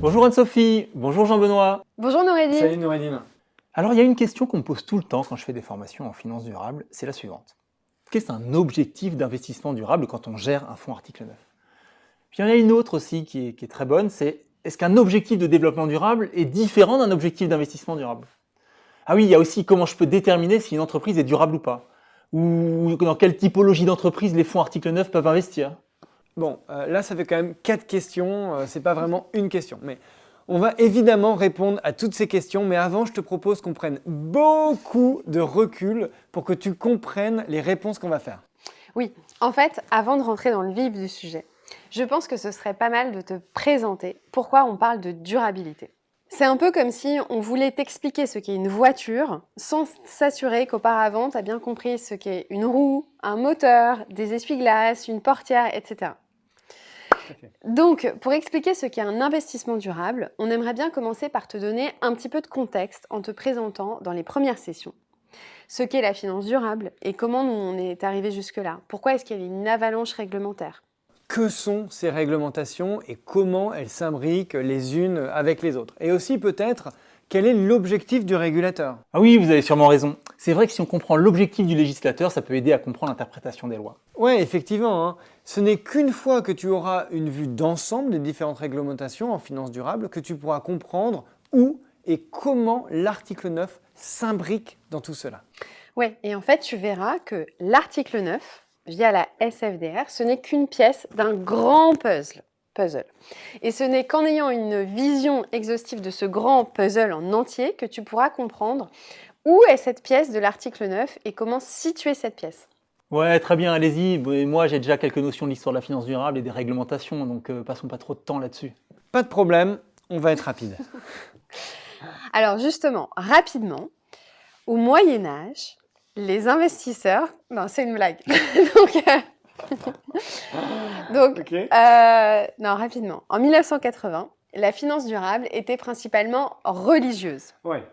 Bonjour Anne-Sophie, bonjour Jean-Benoît. Bonjour Noureddine. Salut Noureddine. Alors il y a une question qu'on me pose tout le temps quand je fais des formations en finance durable, c'est la suivante. Qu'est-ce qu'un objectif d'investissement durable quand on gère un fonds article 9? Puis il y en a une autre aussi qui est très bonne, c'est est-ce qu'un objectif de développement durable est différent d'un objectif d'investissement durable? Ah oui, il y a aussi comment je peux déterminer si une entreprise est durable ou pas, ou dans quelle typologie d'entreprise les fonds article 9 peuvent investir. Bon, là ça fait quand même 4 questions, c'est pas vraiment une question. Mais on va évidemment répondre à toutes ces questions, mais avant je te propose qu'on prenne beaucoup de recul pour que tu comprennes les réponses qu'on va faire. Oui, en fait, avant de rentrer dans le vif du sujet, je pense que ce serait pas mal de te présenter pourquoi on parle de durabilité. C'est un peu comme si on voulait t'expliquer ce qu'est une voiture sans s'assurer qu'auparavant tu as bien compris ce qu'est une roue, un moteur, des essuie-glaces, une portière, etc. Donc, pour expliquer ce qu'est un investissement durable, on aimerait bien commencer par te donner un petit peu de contexte en te présentant dans les premières sessions ce qu'est la finance durable et comment nous on est arrivé jusque-là. Pourquoi est-ce qu'il y a une avalanche réglementaire? Que sont ces réglementations et comment elles s'imbriquent les unes avec les autres? Et aussi peut-être, quel est l'objectif du régulateur? Ah oui, vous avez sûrement raison. C'est vrai que si on comprend l'objectif du législateur, ça peut aider à comprendre l'interprétation des lois. Ouais, effectivement, hein. Ce n'est qu'une fois que tu auras une vue d'ensemble des différentes réglementations en finance durable que tu pourras comprendre où et comment l'article 9 s'imbrique dans tout cela. Ouais, et en fait, tu verras que l'article 9, via la SFDR, ce n'est qu'une pièce d'un grand puzzle. Et ce n'est qu'en ayant une vision exhaustive de ce grand puzzle en entier que tu pourras comprendre où est cette pièce de l'article 9 et comment situer cette pièce. Ouais, très bien, allez-y. Moi, j'ai déjà quelques notions de l'histoire de la finance durable et des réglementations, donc passons pas trop de temps là-dessus. Pas de problème, on va être rapide. Alors justement, rapidement, au Moyen-Âge, les investisseurs... Non, c'est une blague. Non, rapidement. En 1980, la finance durable était principalement religieuse. Ouais.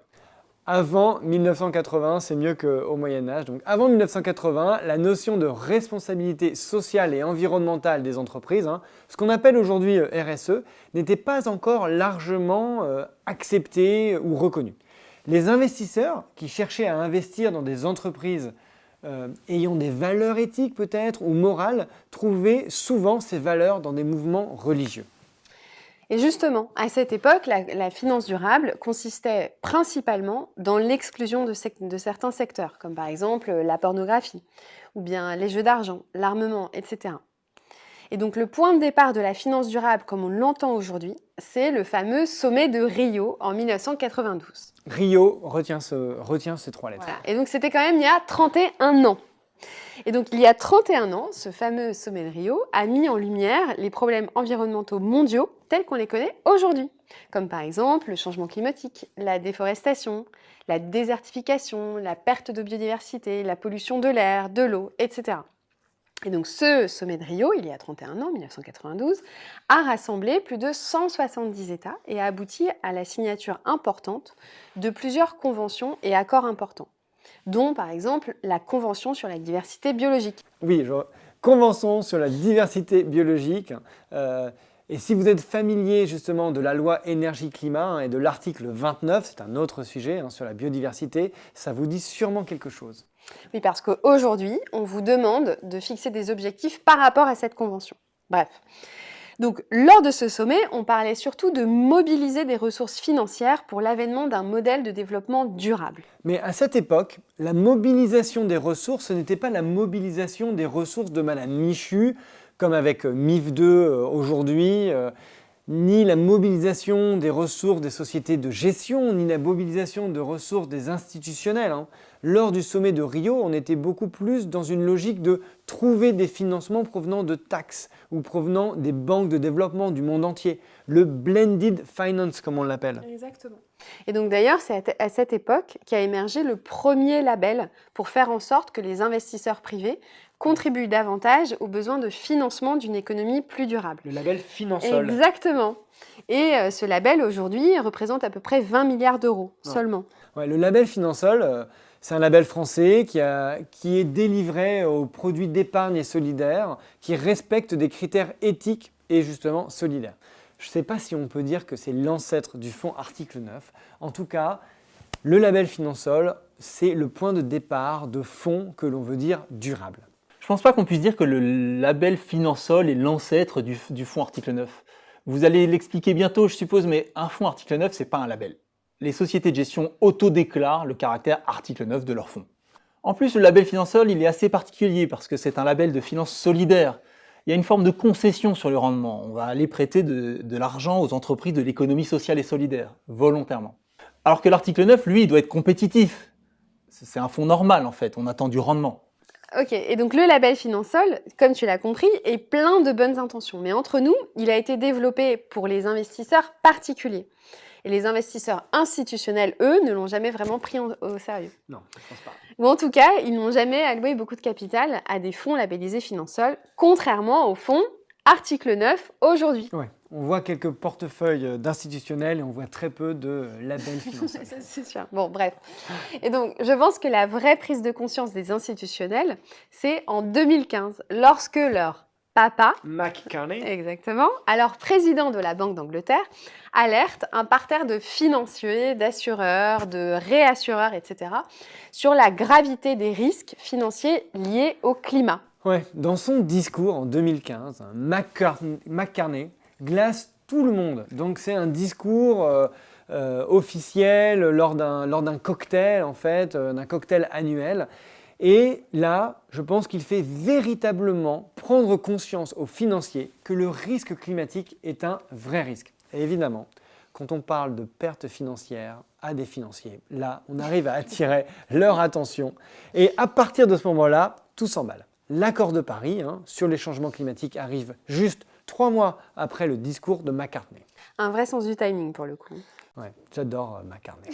Avant 1980, c'est mieux qu'au Moyen-Âge. Donc avant 1980, la notion de responsabilité sociale et environnementale des entreprises, ce qu'on appelle aujourd'hui RSE, n'était pas encore largement acceptée ou reconnue. Les investisseurs qui cherchaient à investir dans des entreprises ayant des valeurs éthiques peut-être ou morales trouvaient souvent ces valeurs dans des mouvements religieux. Et justement, à cette époque, la finance durable consistait principalement dans l'exclusion de certains secteurs, comme par exemple la pornographie, ou bien les jeux d'argent, l'armement, etc. Et donc le point de départ de la finance durable, comme on l'entend aujourd'hui, c'est le fameux sommet de Rio en 1992. Rio, retiens ces 3 lettres. Voilà. Et donc c'était quand même il y a 31 ans. Et donc il y a 31 ans, ce fameux sommet de Rio a mis en lumière les problèmes environnementaux mondiaux tels qu'on les connaît aujourd'hui, comme par exemple le changement climatique, la déforestation, la désertification, la perte de biodiversité, la pollution de l'air, de l'eau, etc. Et donc ce sommet de Rio, il y a 31 ans, 1992, a rassemblé plus de 170 États et a abouti à la signature importante de plusieurs conventions et accords importants, dont par exemple la Convention sur la diversité biologique. Oui, Convention sur la diversité biologique. Et si vous êtes familier justement de la loi énergie-climat et de l'article 29, c'est un autre sujet sur la biodiversité, ça vous dit sûrement quelque chose. Oui, parce qu'aujourd'hui, on vous demande de fixer des objectifs par rapport à cette convention. Bref. Donc, lors de ce sommet, on parlait surtout de mobiliser des ressources financières pour l'avènement d'un modèle de développement durable. Mais à cette époque, la mobilisation des ressources, ce n'était pas la mobilisation des ressources de Madame Michu, comme avec MIF 2 aujourd'hui, ni la mobilisation des ressources des sociétés de gestion, ni la mobilisation de ressources des institutionnels. Lors du sommet de Rio, on était beaucoup plus dans une logique de trouver des financements provenant de taxes ou provenant des banques de développement du monde entier. Le blended finance, comme on l'appelle. Exactement. Et donc d'ailleurs, c'est à cette époque qu'a émergé le premier label pour faire en sorte que les investisseurs privés contribuent davantage aux besoins de financement d'une économie plus durable. Le label Finansol. Exactement. Et ce label, aujourd'hui, représente à peu près 20 milliards d'euros seulement. Ouais, le label Finansol, c'est un label français qui est délivré aux produits d'épargne et solidaire, qui respecte des critères éthiques et justement solidaires. Je ne sais pas si on peut dire que c'est l'ancêtre du fonds article 9. En tout cas, le label Finansol, c'est le point de départ de fonds que l'on veut dire durable. Je pense pas qu'on puisse dire que le label Finansol est l'ancêtre du fonds article 9. Vous allez l'expliquer bientôt, je suppose, mais un fonds article 9, c'est pas un label. Les sociétés de gestion autodéclarent le caractère article 9 de leur fonds. En plus, le label Finansol, il est assez particulier parce que c'est un label de finances solidaire. Il y a une forme de concession sur le rendement. On va aller prêter de l'argent aux entreprises de l'économie sociale et solidaire, volontairement. Alors que l'article 9, lui, il doit être compétitif. C'est un fonds normal, en fait. On attend du rendement. Ok, et donc le label Finansol, comme tu l'as compris, est plein de bonnes intentions. Mais entre nous, il a été développé pour les investisseurs particuliers. Et les investisseurs institutionnels, eux, ne l'ont jamais vraiment pris au sérieux. Non, je pense pas. Ou en tout cas, ils n'ont jamais alloué beaucoup de capital à des fonds labellisés Finansol, contrairement aux fonds article 9 aujourd'hui. Ouais. On voit quelques portefeuilles d'institutionnels et on voit très peu de labels financiers. Ça, c'est sûr. Bon, bref. Et donc, je pense que la vraie prise de conscience des institutionnels, c'est en 2015, lorsque leur papa, McCartney. exactement, alors président de la Banque d'Angleterre, alerte un parterre de financiers, d'assureurs, de réassureurs, etc., sur la gravité des risques financiers liés au climat. Ouais, dans son discours en 2015, McCartney glace tout le monde. Donc c'est un discours officiel lors d'un cocktail, en fait, d'un cocktail annuel. Et là, je pense qu'il fait véritablement prendre conscience aux financiers que le risque climatique est un vrai risque. Et évidemment, quand on parle de pertes financières à des financiers, là, on arrive à attirer leur attention. Et à partir de ce moment-là, tout s'emballe. L'accord de Paris sur les changements climatiques arrive juste 3 mois après le discours de McCartney. Un vrai sens du timing pour le coup. Ouais, j'adore McCartney.